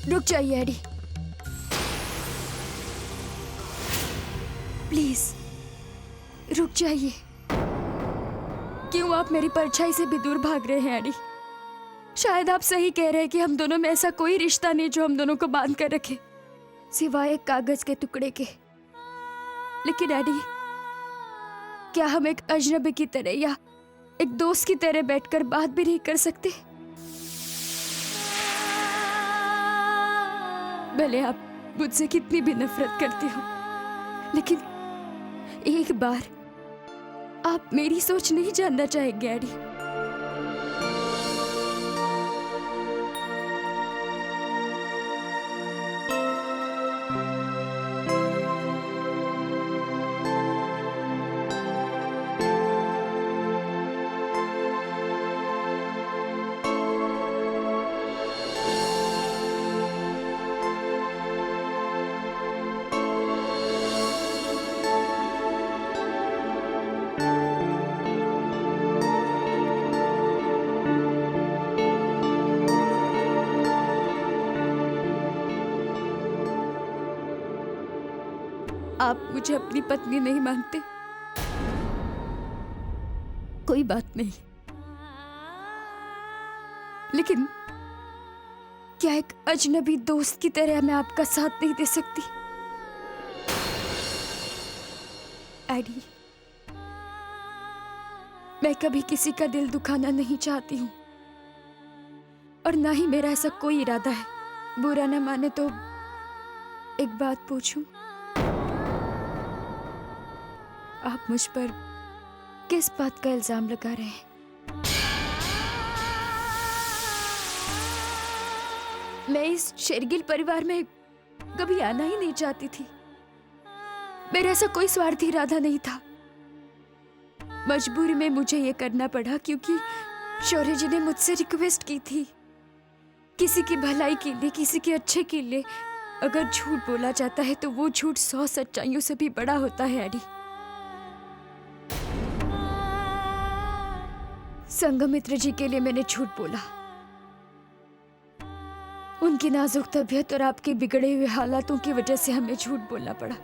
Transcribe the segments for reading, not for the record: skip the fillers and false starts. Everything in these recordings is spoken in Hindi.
रुक जाइए एडी, प्लीज रुक जाइए। क्यों आप मेरी परछाई से भी दूर भाग रहे हैं एडी? शायद आप सही कह रहे हैं कि हम दोनों में ऐसा कोई रिश्ता नहीं जो हम दोनों को बांध कर रखे, सिवाय एक कागज के टुकड़े के। लेकिन एडी, क्या हम एक अजनबी की तरह या एक दोस्त की तरह बैठकर बात भी नहीं कर सकते? भले आप मुझसे कितनी भी नफरत करती हो, लेकिन एक बार आप मेरी सोच नहीं जानना चाहेंगे एडी? आप मुझे अपनी पत्नी नहीं मानते? कोई बात नहीं, लेकिन क्या एक अजनबी दोस्त की तरह मैं आपका साथ नहीं दे सकती? एडी, मैं कभी किसी का दिल दुखाना नहीं चाहती हूँ, और ना ही मेरा ऐसा कोई इरादा है। बुरा न माने तो एक बात पूछूं? आप मुझ पर किस बात का इल्जाम लगा रहे हैं? मैं इस शेरगिल परिवार में कभी आना ही नहीं चाहती थी। मेरा ऐसा कोई स्वार्थी इरादा नहीं था। मजबूरी में मुझे ये करना पड़ा क्योंकि शौर्य जी ने मुझसे रिक्वेस्ट की थी। किसी की भलाई के लिए, किसी के अच्छे के लिए अगर झूठ बोला जाता है तो वो झूठ 100 सच्चाइयों से भी बड़ा होता है एडी। संघमित्र जी के लिए मैंने झूठ बोला। उनकी नाजुक तबीयत और आपके बिगड़े हुए हालातों की वजह से हमें झूठ बोलना पड़ा।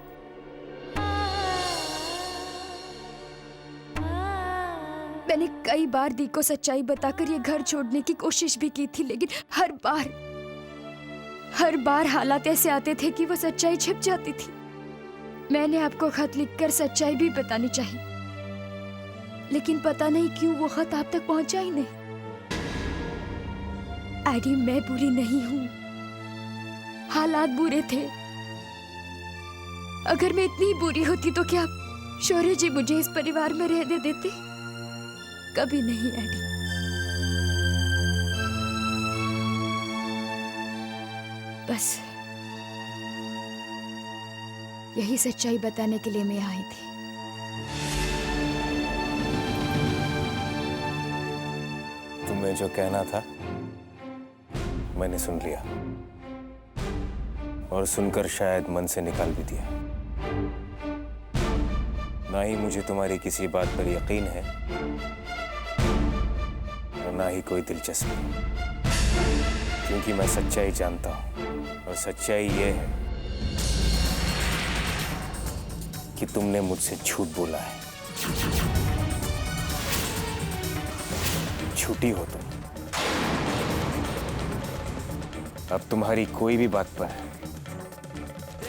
मैंने कई बार दी को सच्चाई बताकर ये घर छोड़ने की कोशिश भी की थी, लेकिन हर बार हालात ऐसे आते थे कि वो सच्चाई छिप जाती थी। मैंने आपको खत लिखकर सच्चाई भी बतानी चाहिए, लेकिन पता नहीं क्यों वो खत आप तक पहुंचा ही नहीं। एडी, मैं बुरी नहीं हूं, हालात बुरे थे। अगर मैं इतनी बुरी होती तो क्या शौर्य जी मुझे इस परिवार में रहने देते? कभी नहीं एडी। बस यही सच्चाई बताने के लिए मैं आई थी। तुम्हें जो कहना था मैंने सुन लिया, और सुनकर शायद मन से निकाल भी दिया। ना ही मुझे तुम्हारी किसी बात पर यकीन है और ना ही कोई दिलचस्पी, क्योंकि मैं सच्चाई जानता हूं, और सच्चाई ये है कि तुमने मुझसे झूठ बोला है। झूठी हो तुम। अब तुम्हारी कोई भी बात पर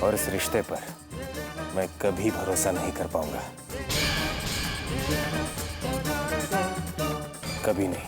और इस रिश्ते पर मैं कभी भरोसा नहीं कर पाऊंगा, कभी नहीं।